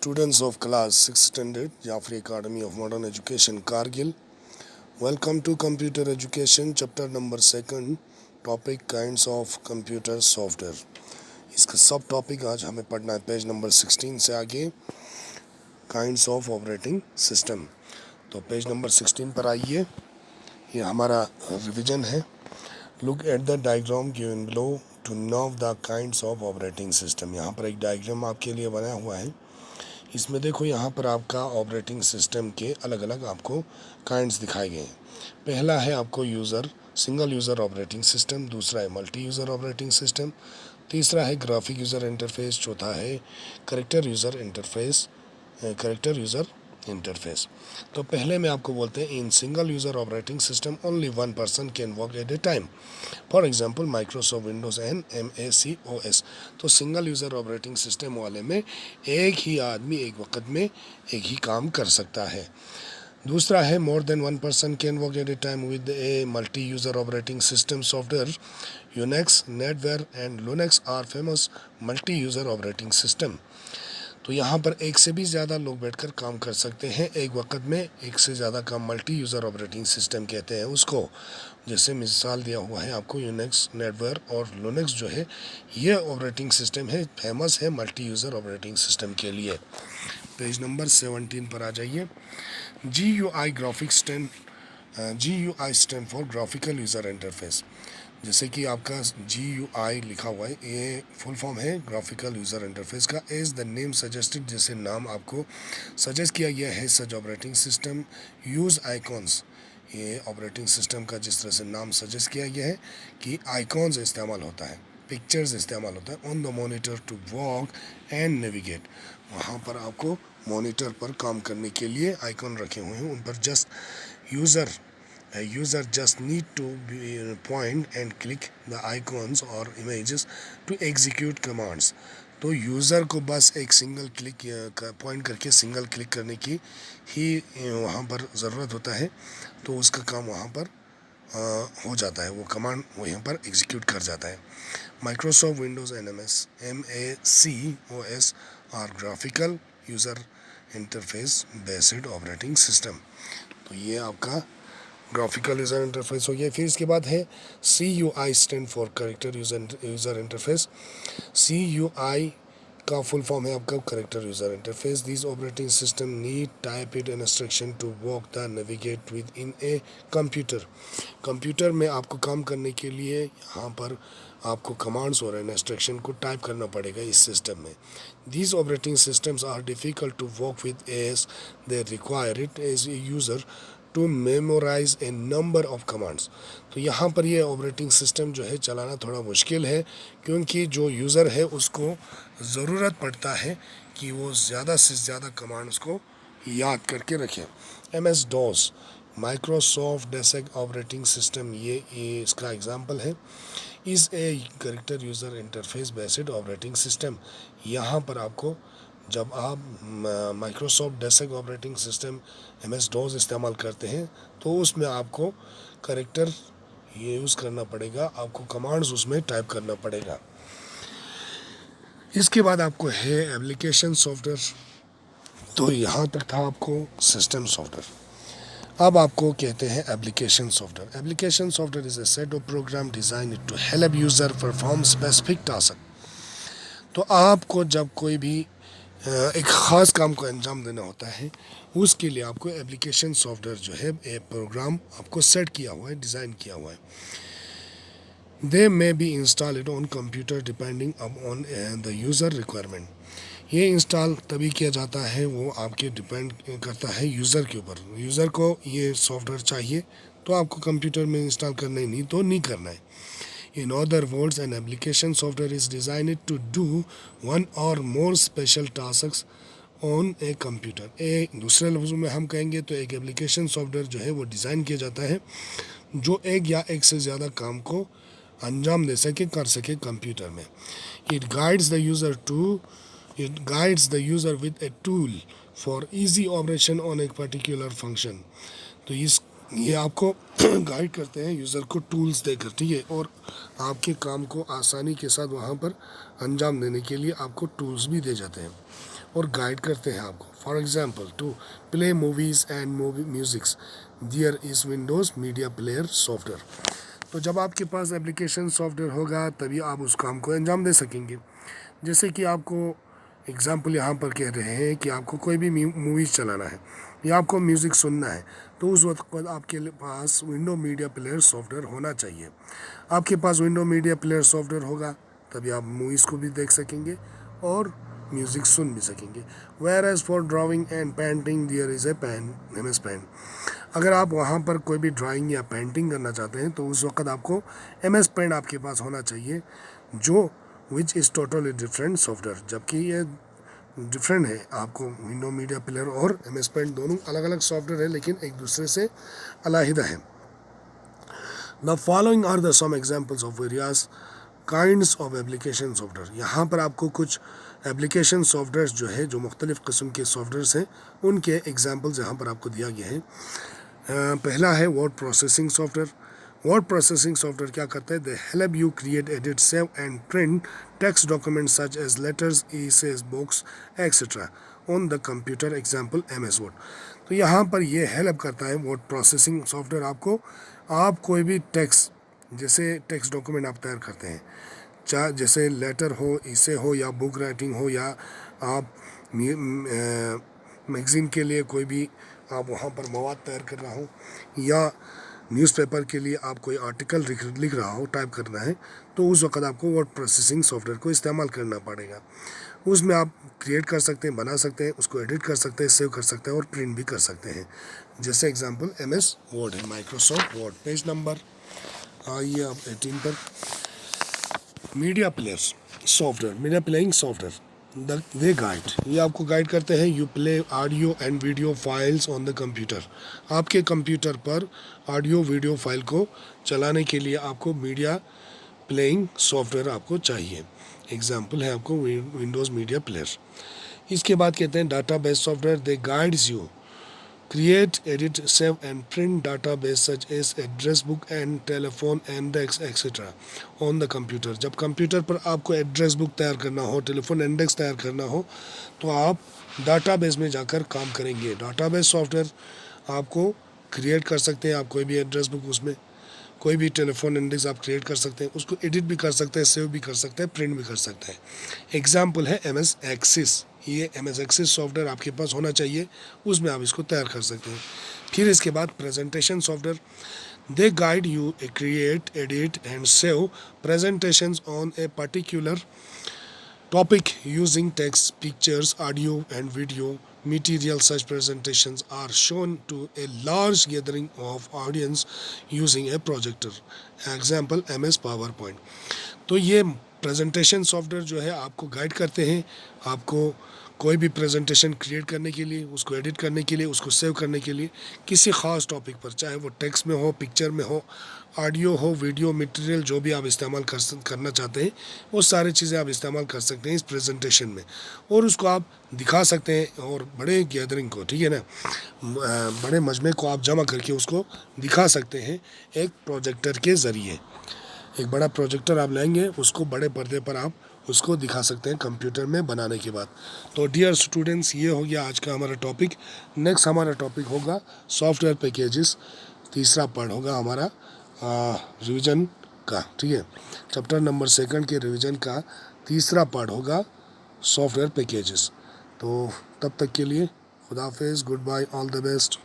Students of class 6th standard, Jaffrey Academy of Modern Education, Kargil. Welcome to Computer Education, chapter number 2, topic kinds of computer software. इसका सब topic आज हमें पढ़ना है page number 16 से आगे, kinds of operating system. तो page number 16 पर आइए, ये हमारा रिवीजन है. Look at the diagram given below to know the kinds of operating system. यहाँ पर एक डायग्राम आपके लिए बना हुआ है. इसमें देखो, यहाँ पर आपका ऑपरेटिंग सिस्टम के अलग अलग आपको काइंड्स दिखाए गए हैं. पहला है आपको सिंगल यूज़र ऑपरेटिंग सिस्टम. दूसरा है मल्टी यूज़र ऑपरेटिंग सिस्टम. तीसरा है ग्राफिक यूज़र इंटरफेस. चौथा है करेक्टर यूज़र इंटरफेस. तो पहले में आपको बोलते हैं, in single user operating system only one person can work at a time. For example Microsoft Windows and MAC OS. तो सिंगल यूज़र ऑपरेटिंग सिस्टम वाले में एक ही आदमी एक वक्त में एक ही काम कर सकता है. दूसरा है more than one person can work at a time with a multi user operating system software. Unix, NetWare and Linux are famous multi user operating system. तो यहाँ पर एक से भी ज़्यादा लोग बैठकर काम कर सकते हैं एक वक्त में. एक से ज़्यादा काम मल्टी यूज़र ऑपरेटिंग सिस्टम कहते हैं उसको. जैसे मिसाल दिया हुआ है आपको, यूनिक्स, नेटवेयर और लिनक्स जो है ये ऑपरेटिंग सिस्टम है, फेमस है मल्टी यूज़र ऑपरेटिंग सिस्टम के लिए. पेज नंबर 17 पर आ जाइए. GUI stand for graphical user interface. जैसे कि आपका GUI लिखा हुआ है, ये फुल फॉर्म है ग्राफिकल यूज़र इंटरफेस का. एज द नेम सजेस्टेड, जैसे नाम आपको सजेस्ट किया गया है, सच ऑपरेटिंग सिस्टम यूज़ आइकॉन्स. ये ऑपरेटिंग सिस्टम का जिस तरह से नाम सजेस्ट किया गया है कि आइकॉन्स इस्तेमाल होता है, पिक्चर्स इस्तेमाल होता है. On the monitor to walk and navigate. वहाँ पर आपको मॉनिटर पर काम करने के लिए आइकॉन रखे हुए हैं, उन पर just user just need to point and click the icons or images to execute commands. तो यूज़र को बस एक सिंगल क्लिक पॉइंट करके सिंगल क्लिक करने की ही वहाँ पर ज़रूरत होता है, तो उसका काम वहाँ पर हो जाता है, वो कमांड वहाँ पर एग्जीक्यूट कर जाता है. Microsoft Windows and MAC OS are graphical user interface based operating system. तो ये आपका ग्राफिकल यूज़र इंटरफेस हो गया. फिर इसके बाद है CUI stand for character user interface. CUI का फुल फॉर्म है आपका character user interface. This operating system need type it instruction to walk the navigate within a computer में आपको काम करने के लिए यहाँ पर आपको कमांड्स और इंस्ट्रक्शन को टाइप करना पड़ेगा इस सिस्टम में. These operating systems are difficult to work with as they require it as a user to memorize a number of commands. तो यहाँ पर ये ऑपरेटिंग सिस्टम जो है चलाना थोड़ा मुश्किल है, क्योंकि जो यूज़र है उसको ज़रूरत पड़ता है कि वो ज़्यादा से ज़्यादा कमांड्स को याद करके रखें. MS-DOS Microsoft desk operating system, ये इसका एग्जांपल है. Is a character user interface based operating system. यहाँ पर आपको जब आप Microsoft desk operating system MS-DOS इस्तेमाल करते हैं तो उसमें आपको करेक्टर यूज़ करना पड़ेगा, आपको कमांड्स उसमें टाइप करना पड़ेगा. इसके बाद आपको है एप्लीकेशन सॉफ्टवेयर. तो यहाँ तक था आपको सिस्टम सॉफ्टवेयर. अब आपको कहते हैं application software. Application software is a set of program design to help user perform specific task. तो आपको जब कोई भी एक ख़ास काम को अंजाम देना होता है, उसके लिए आपको एप्लीकेशन सॉफ्टवेयर जो है एक प्रोग्राम आपको सेट किया हुआ है, डिज़ाइन किया हुआ है. They may be installed on computer depending on the user requirement. ये इंस्टॉल तभी किया जाता है, वो आपके डिपेंड करता है यूज़र के ऊपर. यूज़र को ये सॉफ्टवेयर चाहिए तो आपको कंप्यूटर में इंस्टॉल करना ही, नहीं तो नहीं करना है. In other words, an application software is designed to do one or more special tasks on a computer. एक दूसरे लफ्ज़ों में हम कहेंगे तो एक एप्लीकेशन सॉफ्टवेयर जो है वो डिज़ाइन किया जाता है जो एक या एक से ज़्यादा काम को अंजाम कर सके कंप्यूटर में. It guides the user with a tool for easy operation on a particular function. तो ये आपको गाइड करते हैं यूज़र को टूल्स देकर, ठीक है, और आपके काम को आसानी के साथ वहाँ पर अंजाम देने के लिए आपको टूल्स भी दे जाते हैं. और गाइड करते हैं आपको. For example to play movies and movie musics there is Windows Media Player software. तो जब आपके पास एप्लीकेशन सॉफ्टवेयर होगा तभी आप उस काम को अंजाम दे सकेंगे. जैसे कि आपको एग्जाम्पल यहाँ पर कह रहे हैं कि आपको कोई भी मूवीज़ चलाना है या आपको म्यूज़िक सुनना है, तो उस वक्त पर आपके पास विंडो मीडिया प्लेयर सॉफ्टवेयर होना चाहिए. आपके पास विंडो मीडिया प्लेयर सॉफ्टवेयर होगा तभी आप मूवीज़ को भी देख सकेंगे और म्यूज़िक सुन भी सकेंगे. Where as for drawing and painting there is a pen, MS pen. अगर आप वहाँ पर कोई भी ड्राइंग या पेंटिंग करना चाहते हैं तो उस वक्त आपको MS पेन आपके पास होना चाहिए, जो which is totally different software. जबकि ये डिफरेंट है, आपको विंडो मीडिया प्लेयर और MS पेंट दोनों अलग अलग सॉफ्टवेयर है लेकिन एक दूसरे से अलहदा है. The following are the some examples of various kinds of application software. यहाँ पर आपको कुछ एप्लीकेशन सॉफ्टवेयर जो है, जो मुख्तलिफ़ किस्म के सॉफ्टवेयर्स हैं, उनके एग्जाम्पल्स यहाँ पर आपको दिया गया है. पहला है word processing software. Word processing software क्या करता है? They help you create, edit, save and print text document such as letters, emails, books etcetera on the computer. Example MS word. तो यहाँ पर ये हेल्प करता है वर्ड प्रोसेसिंग सॉफ्टवेयर आपको. आप कोई भी टेक्स्ट, जैसे टेक्स्ट डॉक्यूमेंट आप तैयार करते हैं, चाहे जैसे लेटर हो, इसे हो या बुक राइटिंग हो, या आप मैगज़ीन के लिए कोई भी आप वहाँ पर मवाद तैयार कर रहा हो, या न्यूज़पेपर के लिए आप कोई आर्टिकल लिख रहा हो, टाइप करना है, तो उस वक्त आपको वर्ड प्रोसेसिंग सॉफ्टवेयर को इस्तेमाल करना पड़ेगा. उसमें आप क्रिएट कर सकते हैं, बना सकते हैं, उसको एडिट कर सकते हैं, सेव कर सकते हैं और प्रिंट भी कर सकते हैं. जैसे एग्जांपल MS वर्ड है, माइक्रोसॉफ्ट वर्ड. पेज नंबर आइए आप 18 पर. Media players software, media playing software. वे गाइड, ये आपको गाइड करते हैं. You play audio and video files on the computer. आपके कंप्यूटर पर ऑडियो वीडियो फाइल को चलाने के लिए आपको मीडिया प्लेइंग सॉफ्टवेयर आपको चाहिए. एग्जाम्पल है आपको विंडोज़ मीडिया प्लेयर. इसके बाद कहते हैं database software. They guides you create, edit, save and print database such as address book and telephone index etc. on the computer. जब कंप्यूटर पर आपको एड्रेस बुक तैयार करना हो, टेलीफोन इंडेक्स तैयार करना हो, तो आप डाटाबेस में जाकर काम करेंगे. डाटाबेस सॉफ्टवेयर आपको क्रिएट कर सकते हैं. आप कोई भी एड्रेस बुक, उसमें कोई भी टेलीफोन इंडेक्स आप क्रिएट कर सकते हैं, उसको एडिट भी कर सकते हैं, सेव भी कर सकते हैं, प्रिंट भी कर सकते हैं. एग्जाम्पल है MS एक्सिस. ये MS एक्सिस सॉफ्टवेयर आपके पास होना चाहिए, उसमें आप इसको तैयार कर सकते हैं. फिर इसके बाद presentation software. They guide you create, edit and save presentations on a particular topic using text, pictures, audio and video material. Such presentations are shown to a large gathering of audience using a projector. Example MS PowerPoint. तो ये presentation software जो है आपको guide करते हैं. आपको कोई भी प्रेजेंटेशन क्रिएट करने के लिए, उसको एडिट करने के लिए, उसको सेव करने के लिए, किसी ख़ास टॉपिक पर, चाहे वो टेक्स्ट में हो, पिक्चर में हो, ऑडियो हो, वीडियो मटेरियल, जो भी आप इस्तेमाल करना चाहते हैं, वो सारी चीज़ें आप इस्तेमाल कर सकते हैं इस प्रेजेंटेशन में. और उसको आप दिखा सकते हैं, और बड़े गैदरिंग को, ठीक है ना, बड़े मजमे को आप जमा करके उसको दिखा सकते हैं एक प्रोजेक्टर के ज़रिए. एक बड़ा प्रोजेक्टर आप लेंगे, उसको बड़े पर्दे पर आप उसको दिखा सकते हैं कंप्यूटर में बनाने के बाद. तो डियर स्टूडेंट्स, ये हो गया आज का हमारा टॉपिक. नेक्स्ट हमारा टॉपिक होगा सॉफ्टवेयर पैकेजेस. तीसरा पार्ट होगा हमारा रिवीजन का, ठीक है. चैप्टर नंबर 2 के रिवीजन का तीसरा पार्ट होगा सॉफ्टवेयर पैकेजेस. तो तब तक के लिए खुदा हाफिज़, good bye, all the best.